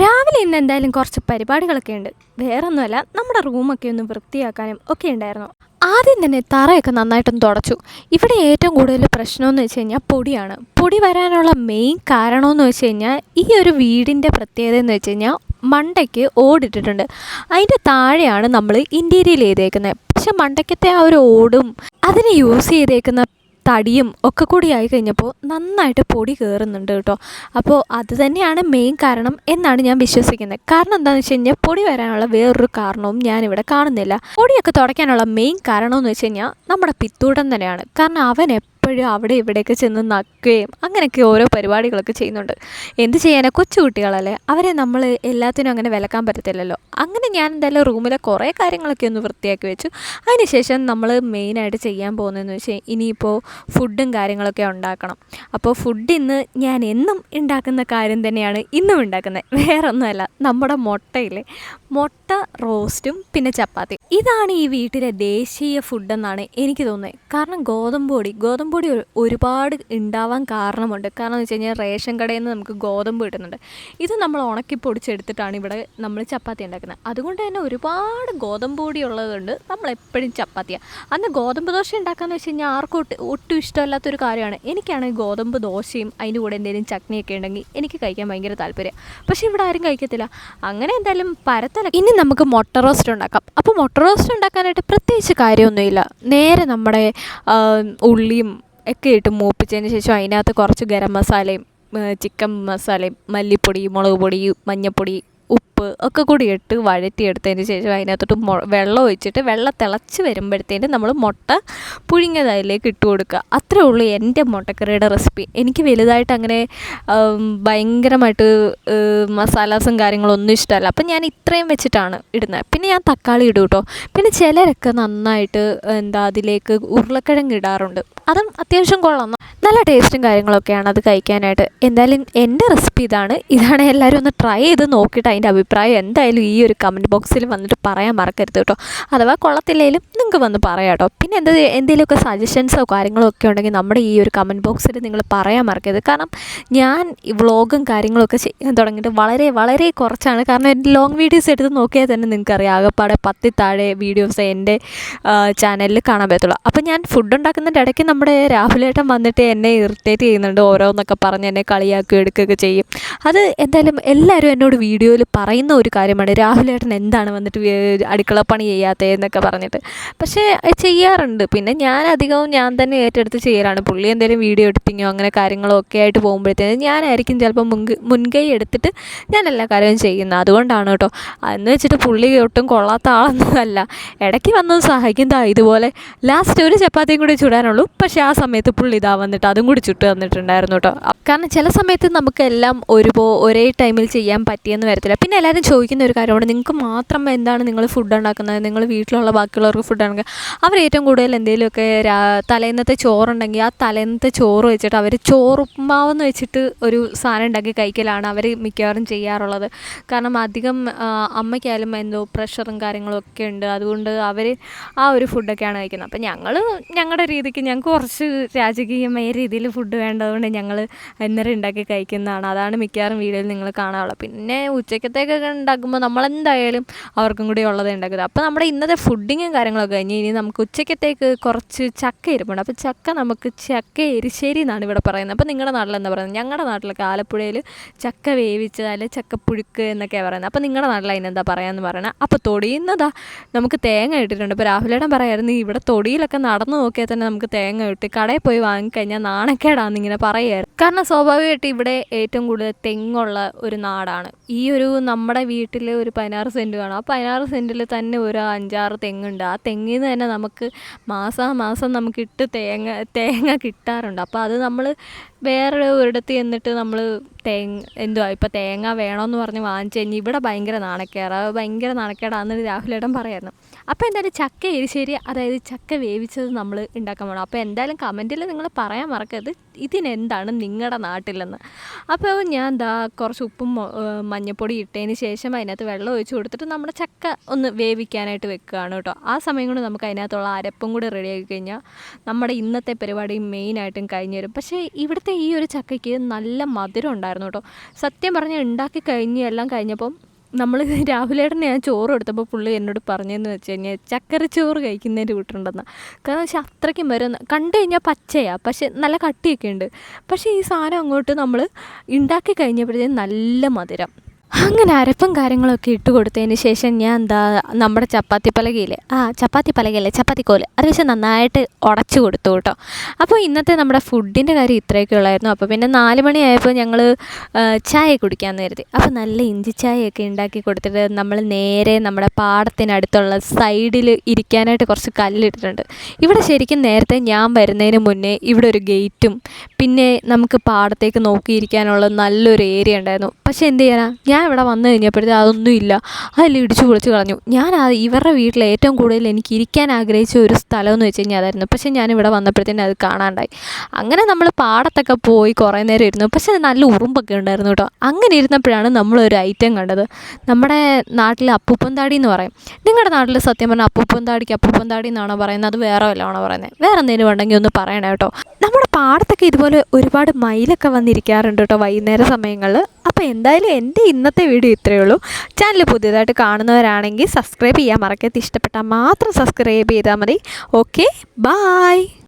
രാവിലെ ഇന്ന് എന്തായാലും കുറച്ച് പരിപാടികളൊക്കെ ഉണ്ട്. വേറൊന്നുമല്ല, നമ്മുടെ റൂമൊക്കെ ഒന്ന് വൃത്തിയാക്കാനും ഒക്കെ ഉണ്ടായിരുന്നു. ആദ്യം തന്നെ തറയൊക്കെ നന്നായിട്ടൊന്ന് തുടച്ചു. ഇവിടെ ഏറ്റവും കൂടുതൽ പ്രശ്നമെന്ന് വെച്ച് കഴിഞ്ഞാൽ പൊടിയാണ്. പൊടി വരാനുള്ള മെയിൻ കാരണമെന്ന് വെച്ച് കഴിഞ്ഞാൽ ഈ ഒരു വീടിൻ്റെ പ്രത്യേകത എന്ന് വെച്ച് കഴിഞ്ഞാൽ മണ്ടയ്ക്ക് ഓടിട്ടിട്ടുണ്ട്. അതിൻ്റെ താഴെയാണ് നമ്മൾ ഇൻറ്റീരിയൽ ചെയ്തേക്കുന്നത്. പക്ഷെ മണ്ടയ്ക്കത്തെ ആ ഒരു ഓടും അതിന് യൂസ് ചെയ്തേക്കുന്ന തടിയും ഒക്കെ കൂടി ആയി കഴിഞ്ഞപ്പോൾ നന്നായിട്ട് പൊടി കയറുന്നുണ്ട് കേട്ടോ. അപ്പോൾ അത് തന്നെയാണ് മെയിൻ കാരണം എന്നാണ് ഞാൻ വിശ്വസിക്കുന്നത്. കാരണം എന്താണെന്ന് വെച്ച് കഴിഞ്ഞാൽ പൊടി വരാനുള്ള വേറൊരു കാരണവും ഞാനിവിടെ കാണുന്നില്ല. പൊടിയൊക്കെ തുടയ്ക്കാനുള്ള മെയിൻ കാരണമെന്ന് വെച്ച് കഴിഞ്ഞാൽ നമ്മുടെ പിത്തൂടൻ തന്നെയാണ്. കാരണം അവൻ എപ്പോഴും അവിടെ ഇവിടെയൊക്കെ ചെന്ന് നക്കുകയും അങ്ങനെയൊക്കെ ഓരോ പരിപാടികളൊക്കെ ചെയ്യുന്നുണ്ട്. എന്ത് ചെയ്യാനാ, കൊച്ചു കുട്ടികളല്ലേ, അവരെ നമ്മൾ എല്ലാത്തിനും അങ്ങനെ വിലക്കാൻ പറ്റത്തില്ലല്ലോ. അങ്ങനെ ഞാൻ എന്തായാലും റൂമിലെ കുറേ കാര്യങ്ങളൊക്കെ ഒന്ന് വൃത്തിയാക്കി വെച്ചു. അതിനുശേഷം നമ്മൾ മെയിനായിട്ട് ചെയ്യാൻ പോകുന്നതെന്ന് വെച്ചാൽ ഇനിയിപ്പോൾ ഫുഡും കാര്യങ്ങളൊക്കെ ഉണ്ടാക്കണം. അപ്പോൾ ഫുഡ് ഇന്ന് ഞാൻ എന്നും ഉണ്ടാക്കുന്ന കാര്യം തന്നെയാണ് ഇന്നും ഉണ്ടാക്കുന്നത്. വേറൊന്നുമല്ല, നമ്മുടെ മുട്ട റോസ്റ്റും പിന്നെ ചപ്പാത്തി. ഇതാണ് ഈ വീട്ടിലെ ദേശീയ ഫുഡെന്നാണ് എനിക്ക് തോന്നുന്നത്. കാരണം ഗോതമ്പ് പൊടി ഒരുപാട് ഉണ്ടാവാൻ കാരണമുണ്ട്. കാരണം എന്ന് വെച്ച് കഴിഞ്ഞാൽ റേഷൻ കടയിൽ നിന്ന് നമുക്ക് ഗോതമ്പ് കിട്ടുന്നുണ്ട്. ഇത് നമ്മൾ ഉണക്കി പൊടിച്ചെടുത്തിട്ടാണ് ഇവിടെ നമ്മൾ ചപ്പാത്തി ഉണ്ടാക്കുന്നത്. അതുകൊണ്ട് തന്നെ ഒരുപാട് ഗോതമ്പ് പൊടി ഉള്ളതുകൊണ്ട് നമ്മളെപ്പോഴും ചപ്പാത്തിയാണ്. അന്ന് ഗോതമ്പ് ദോശ ഉണ്ടാക്കാമെന്ന് വെച്ച് കഴിഞ്ഞാൽ ആർക്കും ഒട്ടും ഇഷ്ടമല്ലാത്തൊരു കാര്യമാണ്. എനിക്കാണെങ്കിൽ ഗോതമ്പ് ദോശയും അതിൻ്റെ കൂടെ എന്തെങ്കിലും ചട്നിയൊക്കെ ഉണ്ടെങ്കിൽ എനിക്ക് കഴിക്കാൻ ഭയങ്കര താല്പര്യം. പക്ഷേ ഇവിടെ ആരും കഴിക്കത്തില്ല. അങ്ങനെ എന്തായാലും ഇനി നമുക്ക് മുട്ട റോസ്റ്റ് ഉണ്ടാക്കാം. അപ്പോൾ മുട്ട റോസ്റ്റ് ഉണ്ടാക്കാനായിട്ട് പ്രത്യേകിച്ച് കാര്യമൊന്നുമില്ല. നേരെ നമ്മുടെ ഉള്ളിയും ഒക്കെ ഇട്ട് മൂപ്പിച്ചതിന് ശേഷം അതിനകത്ത് കുറച്ച് ഗരം മസാലയും ചിക്കൻ മസാലയും മല്ലിപ്പൊടി, മുളക് പൊടി, മഞ്ഞൾപ്പൊടി, ഉപ്പ് ഒക്കെ കൂടി ഇട്ട് വഴറ്റിയെടുത്തതിന് ശേഷം അതിനകത്തോട്ട് വെള്ളം ഒഴിച്ചിട്ട് വെള്ളം തിളച്ച് വരുമ്പോഴത്തേന് നമ്മൾ മുട്ട പുഴുങ്ങിയത് അതിലേക്ക് ഇട്ട് കൊടുക്കുക. അത്രേ ഉള്ളൂ എൻ്റെ മുട്ടക്കറിയുടെ റെസിപ്പി. എനിക്ക് വലുതായിട്ട് അങ്ങനെ ഭയങ്കരമായിട്ട് മസാലാസും കാര്യങ്ങളൊന്നും ഇഷ്ടമല്ല. അപ്പം ഞാൻ ഇത്രയും വെച്ചിട്ടാണ് ഇടുന്നത്. പിന്നെ ഞാൻ തക്കാളി ഇടും കേട്ടോ. പിന്നെ ചിലരൊക്കെ നന്നായിട്ട് അതിലേക്ക് ഉരുളക്കിഴങ്ങ് ഇടാറുണ്ട്. അതും അത്യാവശ്യം കൊള്ളാം, നല്ല ടേസ്റ്റും കാര്യങ്ങളൊക്കെയാണ് അത് കഴിക്കാനായിട്ട്. എന്തായാലും എൻ്റെ റെസിപ്പി ഇതാണ് എല്ലാവരും ഒന്ന് ട്രൈ ചെയ്ത് നോക്കിയിട്ട് അതിൻ്റെ അഭിപ്രായം എന്തായാലും ഈ ഒരു കമൻറ്റ് ബോക്സിൽ വന്നിട്ട് പറയാൻ മറക്കരുത് കേട്ടോ. അഥവാ കൊള്ളത്തില്ലെങ്കിലും നിങ്ങൾക്ക് വന്ന് പറയാം കേട്ടോ. പിന്നെ എന്തെങ്കിലുമൊക്കെ സജഷൻസോ കാര്യങ്ങളോ ഒക്കെ ഉണ്ടെങ്കിൽ നമ്മുടെ ഈ ഒരു കമൻറ്റ് ബോക്സിൽ നിങ്ങൾ പറയാൻ മറക്കരുത്. കാരണം ഞാൻ ഈ വ്ളോഗും കാര്യങ്ങളൊക്കെ ചെയ്യാൻ തുടങ്ങിയിട്ട് വളരെ വളരെ കുറച്ചാണ്. കാരണം എൻ്റെ ലോങ് വീഡിയോസ് എടുത്ത് നോക്കിയാൽ തന്നെ നിങ്ങൾക്കറിയാം, ആകെപ്പാടെ 10 താഴെ വീഡിയോസ് എൻ്റെ ചാനലിൽ കാണാൻ പറ്റത്തുള്ളൂ. അപ്പോൾ ഞാൻ ഫുഡ് ഉണ്ടാക്കുന്നതിൻ്റെ ഇടയ്ക്ക് നമ്മുടെ രാഹുലേട്ടൻ വന്നിട്ട് എന്നെ ഇറിറ്റേറ്റ് ചെയ്യുന്നുണ്ട്. ഓരോന്നൊക്കെ പറഞ്ഞ് എന്നെ കളിയാക്കി എടുക്കുകയൊക്കെ ചെയ്യും. അത് എന്തായാലും എല്ലാവരും എന്നോട് വീഡിയോയിൽ പറയുന്ന ഒരു കാര്യമാണ്, രാഹുലേട്ടൻ എന്താണ് വന്നിട്ട് അടുക്കളപ്പണി ചെയ്യാത്തതെന്നൊക്കെ പറഞ്ഞിട്ട്. പക്ഷേ ചെയ്യാറുണ്ട്. പിന്നെ ഞാൻ തന്നെ ഏറ്റെടുത്ത് ചെയ്യലാണ്. പുള്ളി എന്തെങ്കിലും വീഡിയോ എഡിറ്റിങ്ങോ അങ്ങനെ കാര്യങ്ങളോ ഒക്കെ ആയിട്ട് പോകുമ്പോഴത്തേനും ഞാനായിരിക്കും ചിലപ്പോൾ മുൻകൈ എടുത്തിട്ട് ഞാൻ എല്ലാ കാര്യവും ചെയ്യുന്നത്. അതുകൊണ്ടാണ് കേട്ടോ. എന്ന് വെച്ചിട്ട് പുള്ളി ഒട്ടും കൊള്ളാത്ത ആളൊന്നുമല്ല. ഇടയ്ക്ക് വന്നത് സഹായിക്കും. ഇതുപോലെ ലാസ്റ്റ് ഒരു ചപ്പാത്തിയും കൂടി ചുടാനുള്ളൂ. പക്ഷേ ആ സമയത്ത് പുള്ളി വന്നിട്ട് അതും കൂടി ചുട്ട് തന്നിട്ടുണ്ടായിരുന്നു കേട്ടോ. കാരണം ചില സമയത്ത് നമുക്കെല്ലാം ഒരേ ടൈമിൽ ചെയ്യാൻ പറ്റിയെന്ന് വരത്തില്ല. പിന്നെ എല്ലാവരും ചോദിക്കുന്ന ഒരു കാര്യമാണ്, നിങ്ങൾക്ക് മാത്രം എന്താണ് നിങ്ങൾ ഫുഡ് ഉണ്ടാക്കുന്നത്, നിങ്ങൾ വീട്ടിലുള്ള ബാക്കിയുള്ളവർക്ക് ഫുഡ് ഉണ്ടാക്കുക. അവർ ഏറ്റവും കൂടുതൽ എന്തെങ്കിലുമൊക്കെ തലേന്നത്തെ ചോറുണ്ടെങ്കിൽ ആ തലേന്നത്തെ ചോറ് വെച്ചിട്ട് അവർ ചോറുപ്മാവെന്ന് വെച്ചിട്ട് ഒരു സാധനം ഉണ്ടാക്കി കഴിക്കലാണ് അവർ മിക്കവാറും ചെയ്യാറുള്ളത്. കാരണം അധികം അമ്മയ്ക്കായാലും പ്രഷറും കാര്യങ്ങളും ഒക്കെ ഉണ്ട്. അതുകൊണ്ട് അവർ ആ ഒരു ഫുഡൊക്കെയാണ് കഴിക്കുന്നത്. അപ്പം ഞങ്ങളുടെ രീതിക്ക് ഞങ്ങൾക്ക് കുറച്ച് രാജകീയമായ രീതിയിൽ ഫുഡ് വേണ്ടതുകൊണ്ട് ഞങ്ങൾ അന്നേരം ഉണ്ടാക്കി കഴിക്കുന്നതാണ്. അതാണ് മിക്കവാറും വീഡിയോയിൽ നിങ്ങൾ കാണാറുള്ളത്. പിന്നെ ഉച്ചക്കത്തേക്കൊക്കെ ഉണ്ടാക്കുമ്പോൾ നമ്മളെന്തായാലും അവർക്കും കൂടി ഉള്ളത് ഉണ്ടാക്കുന്നത്. അപ്പോൾ നമ്മുടെ ഇന്നത്തെ ഫുഡിങ്ങും കാര്യങ്ങളൊക്കെ കഴിഞ്ഞ് ഇനി നമുക്ക് ഉച്ചക്കത്തേക്ക് കുറച്ച് ചക്ക ഇരിപ്പുണ്ട്. അപ്പോൾ ചക്ക എരിശ്ശേരി എന്നാണ് ഇവിടെ പറയുന്നത്. അപ്പോൾ നിങ്ങളുടെ നാട്ടിൽ എന്താ പറയുന്നത്? ഞങ്ങളുടെ നാട്ടിലൊക്കെ ആലപ്പുഴയിൽ ചക്ക വേവിച്ചത് അല്ലെങ്കിൽ ചക്കപ്പുഴുക്ക് എന്നൊക്കെയാണ് പറയുന്നത്. അപ്പോൾ നിങ്ങളുടെ നാട്ടിൽ അതിനെന്താ പറയാമെന്ന് പറയണം. അപ്പോൾ തൊടിയുന്നതാ നമുക്ക് തേങ്ങ ഇട്ടിട്ടുണ്ട്. ഇപ്പോൾ രാഹുലേട്ടൻ പറയായിരുന്നു ഇവിടെ തൊടിയിലൊക്കെ നടന്നു നോക്കിയാൽ തന്നെ നമുക്ക് തേങ്ങ കിട്ടി, കടയിൽ പോയി വാങ്ങിക്കഴിഞ്ഞാൽ നാണക്കേടാന്നിങ്ങനെ പറയുമായിരുന്നു. കാരണം സ്വാഭാവികമായിട്ട് ഇവിടെ ഏറ്റവും കൂടുതൽ തെങ്ങുള്ള ഒരു നാടാണ്. ഈ ഒരു നമ്മുടെ വീട്ടിൽ ഒരു 16 സെൻറ്റ് കാണും. ആ 16 സെൻറ്റിൽ തന്നെ ഒരു 5-6 തെങ്ങുണ്ട്. ആ തെങ്ങിൽ നിന്ന് തന്നെ നമുക്ക് മാസം നമുക്ക് തേങ്ങ കിട്ടാറുണ്ട്. അപ്പോൾ അത് നമ്മൾ വേറെ ഒരിടത്ത് ചെന്നിട്ട് നമ്മൾ ഇപ്പോൾ തേങ്ങ വേണമെന്ന് പറഞ്ഞ് വാങ്ങിച്ച് കഴിഞ്ഞാൽ ഇവിടെ ഭയങ്കര നാണക്കേടാണെന്ന് രാഹുലേട്ടൻ പറയായിരുന്നു. അപ്പോൾ എന്തായാലും ചക്ക എരിശ്ശേരി, അതായത് ചക്ക വേവിച്ചത് നമ്മൾ ഉണ്ടാക്കാൻ പോകണം. അപ്പോൾ എന്തായാലും കമൻറ്റിൽ നിങ്ങൾ പറയാൻ മറക്കരുത് ഇതിനെന്താണ് നിങ്ങളുടെ നാട്ടിലെന്ന്. അപ്പോൾ ഞാൻ കുറച്ച് ഉപ്പും മഞ്ഞൾപ്പൊടി ഇട്ടതിന് ശേഷം അതിനകത്ത് വെള്ളം ഒഴിച്ച് കൊടുത്തിട്ട് നമ്മുടെ ചക്ക ഒന്ന് വേവിക്കാനായിട്ട് വെക്കുകയാണ് കേട്ടോ. ആ സമയം കൊണ്ട് നമുക്ക് അതിനകത്തുള്ള അരപ്പും കൂടി റെഡിയാക്കി കഴിഞ്ഞാൽ നമ്മുടെ ഇന്നത്തെ പരിപാടി മെയിനായിട്ടും കഴിഞ്ഞ് വരും. പക്ഷേ ഇവിടുത്തെ പക്ഷേ ഈ ഒരു ചക്കയ്ക്ക് നല്ല മധുരം ഉണ്ടായിരുന്നു കേട്ടോ. സത്യം പറഞ്ഞാൽ ഉണ്ടാക്കി കഴിഞ്ഞ് എല്ലാം കഴിഞ്ഞപ്പം നമ്മൾ രാഹുലേട്ടന് ഞാൻ ചോറ് കൊടുത്തപ്പോൾ പുള്ളി എന്നോട് പറഞ്ഞതെന്ന് വെച്ച് കഴിഞ്ഞാൽ ചക്കരച്ചോറ് കഴിക്കുന്നതിൻ്റെ കൂട്ടുണ്ടെന്ന്. കാരണം വെച്ചാൽ അത്രയ്ക്കും വരും, കണ്ടു കഴിഞ്ഞാൽ പച്ചയാണ്, പക്ഷേ നല്ല കട്ടിയൊക്കെ ഉണ്ട്. പക്ഷേ ഈ സാധനം അങ്ങോട്ട് നമ്മൾ ഉണ്ടാക്കി കഴിഞ്ഞപ്പോഴത്തേക്കും നല്ല മധുരം. അങ്ങനെ അരപ്പും കാര്യങ്ങളൊക്കെ ഇട്ട് കൊടുത്തതിന് ശേഷം ഞാൻ നമ്മുടെ ചപ്പാത്തി പലകയില്ലേ ചപ്പാത്തിക്കോല് അത് വെച്ച് നന്നായിട്ട് ഉടച്ചു കൊടുത്തു കേട്ടോ. അപ്പോൾ ഇന്നത്തെ നമ്മുടെ ഫുഡിൻ്റെ കാര്യം ഇത്രയൊക്കെ ഉള്ളായിരുന്നു. അപ്പോൾ പിന്നെ 4 മണിയായപ്പോൾ ഞങ്ങൾ ചായ കുടിക്കാമെന്ന് കരുതി. അപ്പോൾ നല്ല ഇഞ്ചി ചായയൊക്കെ ഉണ്ടാക്കി കൊടുത്തിട്ട് നമ്മൾ നേരെ നമ്മുടെ പാടത്തിനടുത്തുള്ള സൈഡിൽ ഇരിക്കാനായിട്ട് കുറച്ച് കല്ലിട്ടിട്ടുണ്ട്. ഇവിടെ ശരിക്കും നേരത്തെ ഞാൻ വരുന്നതിന് മുന്നേ ഇവിടെ ഒരു ഗേറ്റും പിന്നെ നമുക്ക് പാടത്തേക്ക് നോക്കിയിരിക്കാനുള്ള നല്ലൊരു ഏരിയ ഉണ്ടായിരുന്നു. പക്ഷേ എന്ത് ചെയ്യാനാ, ഞാൻ ഇവിടെ വന്നു കഴിഞ്ഞപ്പോഴത്തേക്കും അതൊന്നും ഇല്ല, അതിൽ ഇടിച്ചു പൊളിച്ച് കളഞ്ഞു. ഇവരുടെ വീട്ടിൽ ഏറ്റവും കൂടുതൽ എനിക്ക് ഇരിക്കാൻ ആഗ്രഹിച്ച ഒരു സ്ഥലമെന്ന് വെച്ച് കഴിഞ്ഞാൽ അതായിരുന്നു. പക്ഷേ ഞാനിവിടെ വന്നപ്പോഴത്തേനും അത് കാണാണ്ടായി. അങ്ങനെ നമ്മൾ പാടത്തൊക്കെ പോയി കുറേ നേരം ഇരുന്നു. പക്ഷേ നല്ല ഉറുമ്പൊക്കെ ഉണ്ടായിരുന്നു കേട്ടോ. അങ്ങനെ ഇരുന്നപ്പോഴാണ് നമ്മളൊരു ഐറ്റം കണ്ടത്. നമ്മുടെ നാട്ടിൽ അപ്പൂപ്പൻ താടി എന്ന് പറയും. നിങ്ങളുടെ നാട്ടിൽ സത്യം പറഞ്ഞാൽ അപ്പൂപ്പൻ താടി എന്നാണോ പറയുന്നത്, അത് വേറെ വല്ലതാണോ പറയുന്നത്? വേറെ എന്തെങ്കിലും ഉണ്ടെങ്കിൽ ഒന്ന് പറയണേ കേട്ടോ. നമ്മുടെ പാടത്തൊക്കെ ഇതുപോലെ ഒരുപാട് മയിലൊക്കെ വന്നിരിക്കാറുണ്ട് കേട്ടോ വൈകുന്നേര സമയങ്ങളിൽ. അപ്പോൾ എന്തായാലും എൻ്റെ ഇന്നത്തെ വീഡിയോ ഇത്രയേ ഉള്ളൂ. ചാനൽ പുതിയതായിട്ട് കാണുന്നവരാണെങ്കിൽ സബ്സ്ക്രൈബ് ചെയ്യാൻ മറക്കരുത്. ഇഷ്ടപ്പെട്ടാൽ മാത്രം സബ്സ്ക്രൈബ് ചെയ്താൽ മതി. Okay, bye.